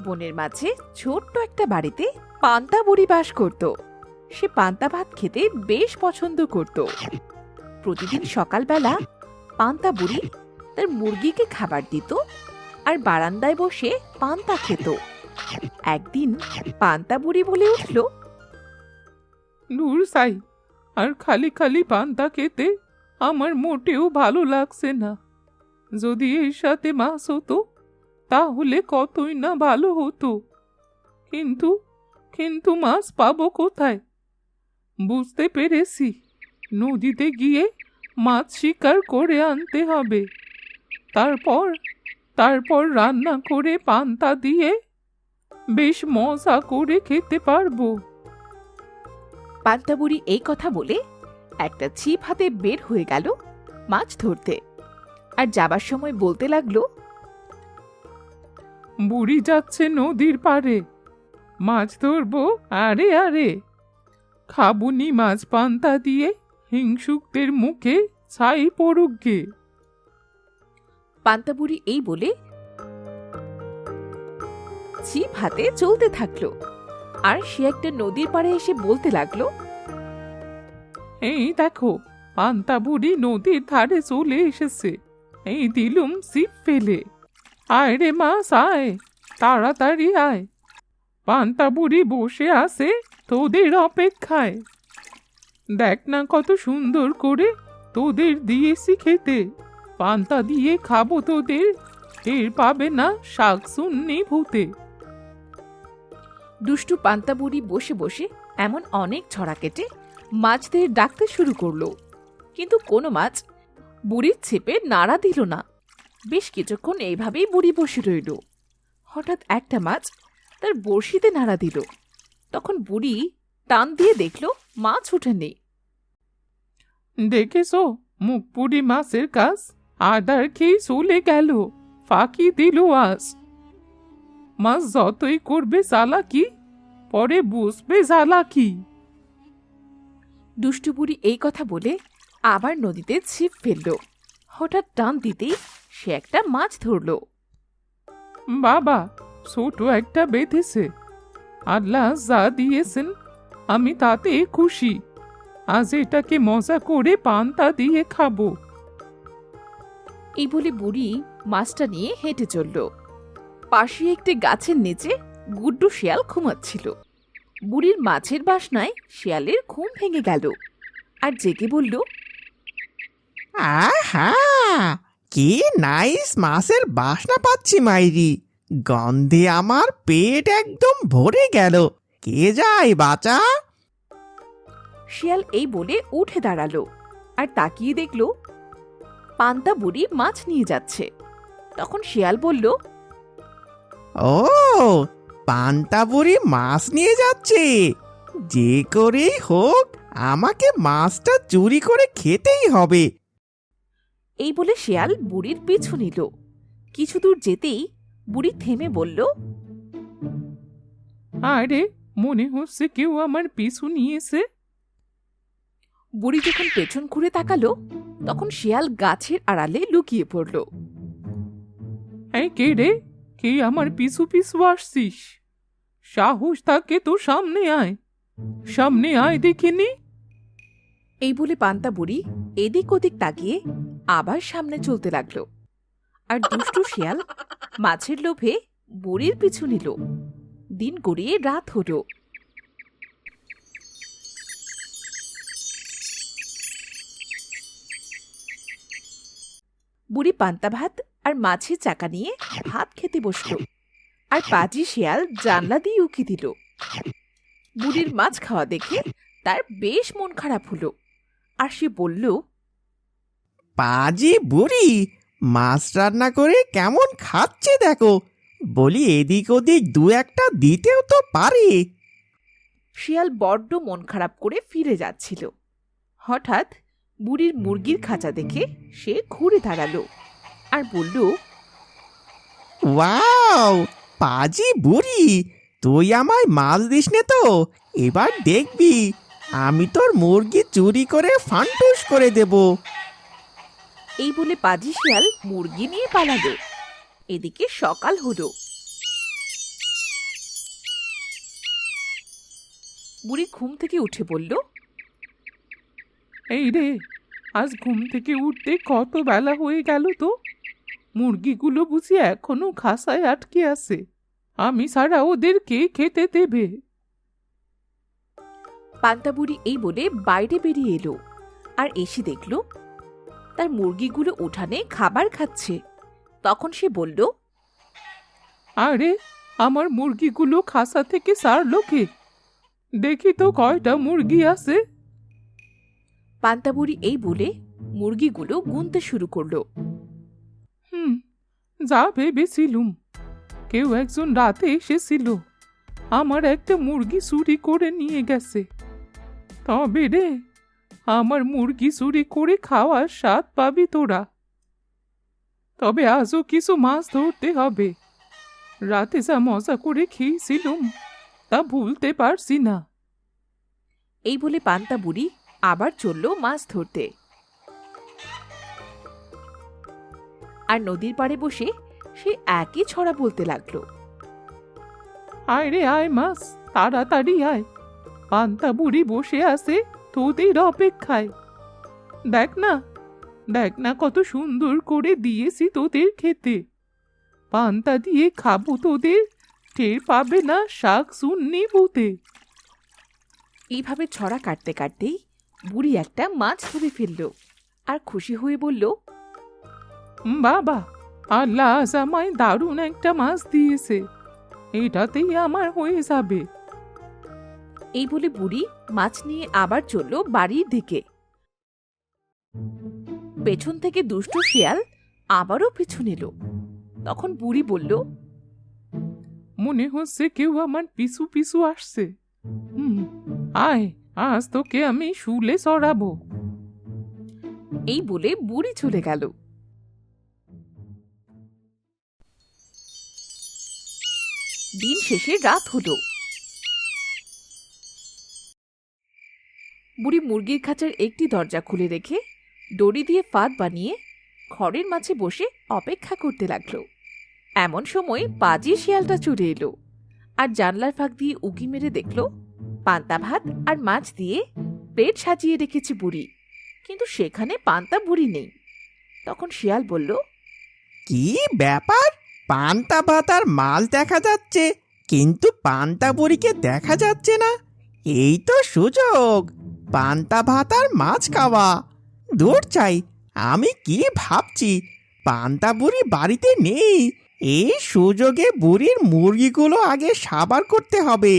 বনের মাঝে ছোট্ট একটা বাড়িতে পান্তা বুড়ি বাস করত। সে পান্তা ভাত খেতে বেশ পছন্দ করত। প্রতিদিন সকালবেলা পান্তা বুড়ি তার মুরগিকে খাবার দিত আর বারান্দায় বসে পান্তা খেত। একদিন পান্তা বুড়ি বলে উঠল, নূর সাই, আর খালি খালি পান্তা খেতে আমার মোটেও ভালো লাগছে না। যদি এর সাথে মাছ হতো তাহলে কতই না ভালো হতো, কিন্তু কিন্তু মাছ পাবো কোথায়? বুঝতে পেরেছি, নদীতে গিয়ে মাছ শিকার করে আনতে হবে। তারপর তারপর রান্না করে পান্তা দিয়ে বেশ মজা করে খেতে পারবো। পান্তা বুড়ি এই কথা বলে একটা ছিপ হাতে বের হয়ে গেল মাছ ধরতে। আর যাবার সময় বলতে লাগলো, বুড়ি যাচ্ছে নদীর পাড়ে, মাছ ধরবো। আরে আরে, খাবুনি মাছ পান্তা দিয়ে, হিংসুকদের মুখে ছাই পড়ুক গে। পান্তা বুড়ি এই বলে ছিপ হাতে চলতে থাকলো। আর সে একটা নদীর পাড়ে এসে বলতে লাগলো, এই দেখো, পান্তা বুড়ি নদীর ধারে চলে এসেছে। এই দিলুম ছিপ ফেলে। আয় রে মাছ আয়, তাড়াতাড়ি আয়। পান্তা বুড়ি বসে আছে তোদের অপেক্ষায়। দেখ না কত সুন্দর করে তোদের দিয়েছি খেতে। পান্তা দিয়ে খাবো তোদের, টের পাবে না শাক সুন্নি ভূতে। দুষ্টু পান্তা বুড়ি বসে বসে এমন অনেক ছড়া কেটে মাছদের ডাকতে শুরু করলো, কিন্তু কোনো মাছ বুড়ির ছিপে নাড়া দিল না। বেশ কিছুক্ষণ এইভাবেই বুড়ি বসে রইল। হঠাৎ একটা মাছ তার বড়শিতে নাড়া দিল। তখন বুড়ি টান দিয়ে দেখল মাছ উঠে নেই। দেখেছো মুখ পুরি মাছের কাজ, আদার খেয়ে চলে গেল, ফাঁকি দিল আজ। মাছ যতই করবে চালাকি, পরে বুঝবে জ্বালাকি। দুষ্টু বুড়ি এই কথা বলে আবার নদীতে ছিপ ফেলল। হঠাৎ টান দিতেই সে একটা মাছ ধরল। বাবা, ছোট একটা বেঁধেছে। আল্লাহ যা দিয়েছেন আমি তাতে খুশি। আজ এটাকে মজা করে পান্তা দিয়ে খাবো। এই বলে বুড়ি মাছটা নিয়ে হেঁটে চলল। পাশে একটি গাছের নিচে গুড্ডু শিয়াল ঘুমাচ্ছিল। বুড়ির মাছের বাসনায় শিয়ালের ঘুম ভেঙে গেল আর জেগে বলল, আহা, কি নাইস মাছের বাসনা পাচ্ছি মাইরি। গন্ধে আমার পেট একদম ভরে গেল। কে যায় বাঁচা? শিয়াল এই বলে উঠে দাঁড়ালো আর তাকিয়ে দেখল পান্তা বুড়ি মাছ নিয়ে যাচ্ছে। তখন শিয়াল বলল, ও, পান্তা বুড়ি মাছ নিয়ে যাচ্ছে। যে করেই হোক আমাকে মাছটা চুরি করে খেতেই হবে। এই বলে শিয়াল বুড়ির পিছু নিল। কিছু দূর যেতেই বুড়ি থেমে বলল, আরে, মনে হচ্ছে কেউ আমার পিছু নিয়েছে। বুড়ি যখন পেছন ঘুরে তাকালো তখন শিয়াল গাছের আড়ালে লুকিয়ে পড়ল। এই কে রে, কে আমার পিছু পিছু আসছিস? সাহস থাকে তো সামনে আয়, সামনে আয় দেখিনি। এই বলে পান্তা বুড়ি এদিক ওদিক তাকিয়ে আবার সামনে চলতে লাগলো। আর দুষ্টু শিয়াল মাছের লোভে বুড়ির পিছু নিল। দিন গড়িয়ে রাত হলো। বুড়ি পান্তা ভাত আর মাছের চাকা নিয়ে ভাত খেতে বসলো। আর পাজি শিয়াল জানলা দিয়ে উকি দিল। বুড়ির মাছ খাওয়া দেখে তার বেশ মন খারাপ হলো। আর সে বলল, পাজি বুড়ি মাছ রান্না করে কেমন খাচ্ছে দেখো। বলি এদিক ওদিক দু একটা দিতেও তো পারে। শিয়াল বড্ড মন খারাপ করে ফিরে যাচ্ছিল। হঠাৎ বুড়ির মুরগির খাঁচা দেখে সে ঘুরে দাঁড়ালো আর বলল, ওয়াও, পাজি বুড়ি, তুই আমায় মাছ দিস নে তো। এবার দেখবি আমি তোর মুরগি চুরি করে ফান্টুস করে দেব। এই বলে পাজি শিয়াল মুরগি নিয়ে পালালো। এদিকে সকাল হলো। বুড়ি ঘুম থেকে উঠে বলল, এই রে, আজ ঘুম থেকে উঠতে কত বেলা হয়ে গেল তো। মুরগিগুলো বুঝি এখনো খাসায় আটকে আছে। আমি ছাড়া ওদের কে খেতে দেবে? পান্তা বুড়ি এই বলে বাইরে বেরিয়ে এলো আর এসে দেখল তার মুরগিগুলো উঠানে খাবার খাচ্ছে। তখন সে বলল, আরে, আমার মুরগিগুলো খাসা থেকে ছাড়লো কে? দেখি তো কয়টা মুরগি আছে। পান্তা বুড়ি এই বলে মুরগিগুলো গুনতে শুরু করলো। যা ভেবেছিলুম, কেউ একজন রাতে এসেছিল, আমার একটা মুরগি চুরি করে নিয়ে গেছে। তবে রে, আমার মুরগি চুরি করে খাওয়ার স্বাদ পাবি তোরা। তবে আজও কিছু মাছ ধরতে হবে। রাতে যা মজা করে খেয়েছিলুম তা ভুলতে পারছি না। এই বলে পান্তা বুড়ি আবার চলল মাছ ধরতে। আর নদীর পাড়ে বসে সে একই ছড়া বলতে লাগলো। আয় রে আয় মাছ, তাড়াতাড়ি আয়। পান্তা বুড়ি বসে আছে তোদের অপেক্ষায়। দেখ না, দেখ না কত সুন্দর করে দিয়েছি তোদের খেতে। পান্তা দিয়ে খাবো তোদের, টের পাবে না শাক শুননি বুতে। এইভাবে ছড়া কাটতে কাটতেই বুড়ি একটা মাছ ধরে ফেলল আর খুশি হয়ে বলল, বাবা, আল্লাহ আজ আমায় দারুণ একটা মাছ দিয়েছে, এটাতেই আমার হয়ে যাবে। এই বলে বুড়ি মাছ নিয়ে আবার চলল বাড়ির দিকে। পেছন থেকে দুষ্ট শিয়াল আবারও পিছু নিল। তখন বুড়ি বলল, মনে হচ্ছে কেউ আমার পিছু পিছু আসছে। আয়, আজ তোকে আমি শুলে চড়াবো। এই বলে বুড়ি চলে গেল। দিন শেষে রাত হলো। বুড়ি মুরগির খাঁচার একটি দরজা খুলে রেখে দড়ি দিয়ে ফাঁদ বানিয়ে ঘরের মাঝে বসে অপেক্ষা করতে লাগলো। এমন সময় পাজি শিয়ালটা চলে এলো আর জানলার ফাঁক দিয়ে উকি মেরে দেখল পান্তা ভাত আর মাছ দিয়ে প্লেট সাজিয়ে রেখেছে বুড়ি, কিন্তু সেখানে পান্তা বুড়ি নেই। তখন শিয়াল বলল, কি ব্যাপার, পান্তা ভাত আর মাছ দেখা যাচ্ছে কিন্তু পান্তা বুড়িকে দেখা যাচ্ছে না। এই তো সুযোগ, পান্তা ভাত আর মাছ খাওয়া। দূর চাই, আমি কি ভাবছি, পান্তা বুড়ি বাড়িতে নেই। এই সুযোগে বুড়ির মুরগিগুলো আগে সাবার করতে হবে,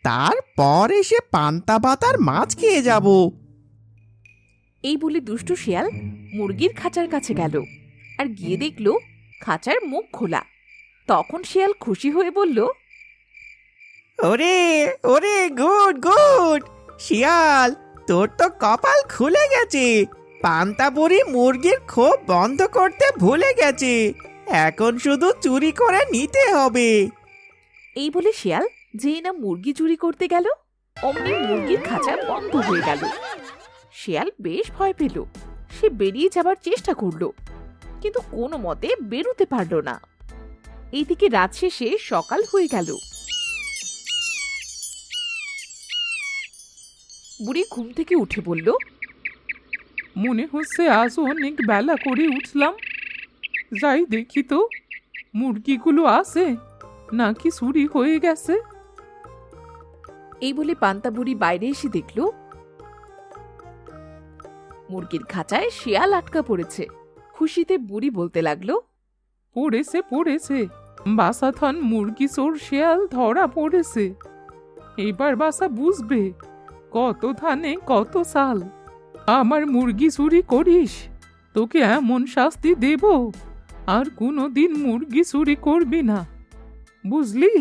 তারপর এসে পান্তা ভাত আর মাছ খেয়ে যাব। এই বলে দুষ্ট শিয়াল মুরগির খাঁচার কাছে গেল আর গিয়ে দেখল খাঁচার মুখ খোলা। তখন শিয়াল খুশি হয়ে বলল, ওরে ওরে, গুড গুড, শিয়াল তোর তো কপাল খুলে গেছে। পান্তা বুড়ি মুরগির খোপ বন্ধ করতে ভুলে গেছে, এখন শুধু চুরি করে নিতে হবে। এই বলে শিয়াল যেই না মুরগি চুরি করতে গেল অমনি মুরগির খাঁচা বন্ধ হয়ে গেল। শিয়াল বেশ ভয় পেল। সে বেরিয়ে যাবার চেষ্টা করলো, কিন্তু কোনো মতে বেরোতে পারল না। এইদিকে রাত শেষে সকাল হয়ে গেল। বুড়ি ঘুম থেকে উঠে বলল, মনে হচ্ছে আজও অনেক বেলা করে উঠলাম। যাই দেখি তো, মুরগিগুলো আছে নাকি চুরি হয়ে গেছে। এই বলে পান্তা বুড়ি বাইরে এসে দেখল মুরগির খাঁচায় শিয়াল আটকা পড়েছে। খুশিতে বুড়ি বলতে লাগলো, পড়েছে পড়েছে, বাসাথন মুরগি চোর শিয়াল ধরা পড়েছে। এবার বাসা বুঝবে কত ধানে কত চাল। আমার মুরগি চুরি করিস, তোকে এমন শাস্তি দেব আর কোনোদিন মুরগি চুরি করবি না, বুঝলি?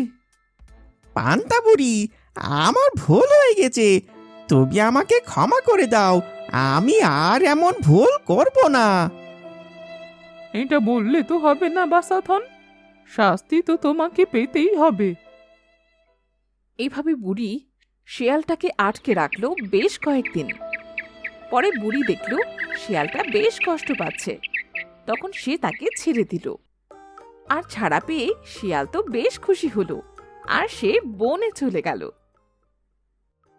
পান্তা বুড়ি, আমার ভুল হয়ে গেছে, তুমি আমাকে ক্ষমা করে দাও, আমি আর এমন ভুল করব না। এটা বললে তো হবে না বাসাথন, শাস্তি তো তোমাকে পেতেই হবে। এইভাবে বুড়ি শিয়ালটাকে আটকে রাখলো বেশ কয়েকদিন। পরে বুড়ি দেখল শিয়ালটা বেশ কষ্ট পাচ্ছে, তখন সে তাকে ছেড়ে দিল। আর ছাড়া পেয়ে শিয়াল তো বেশ খুশি হলো আর সে বনে চলে গেল।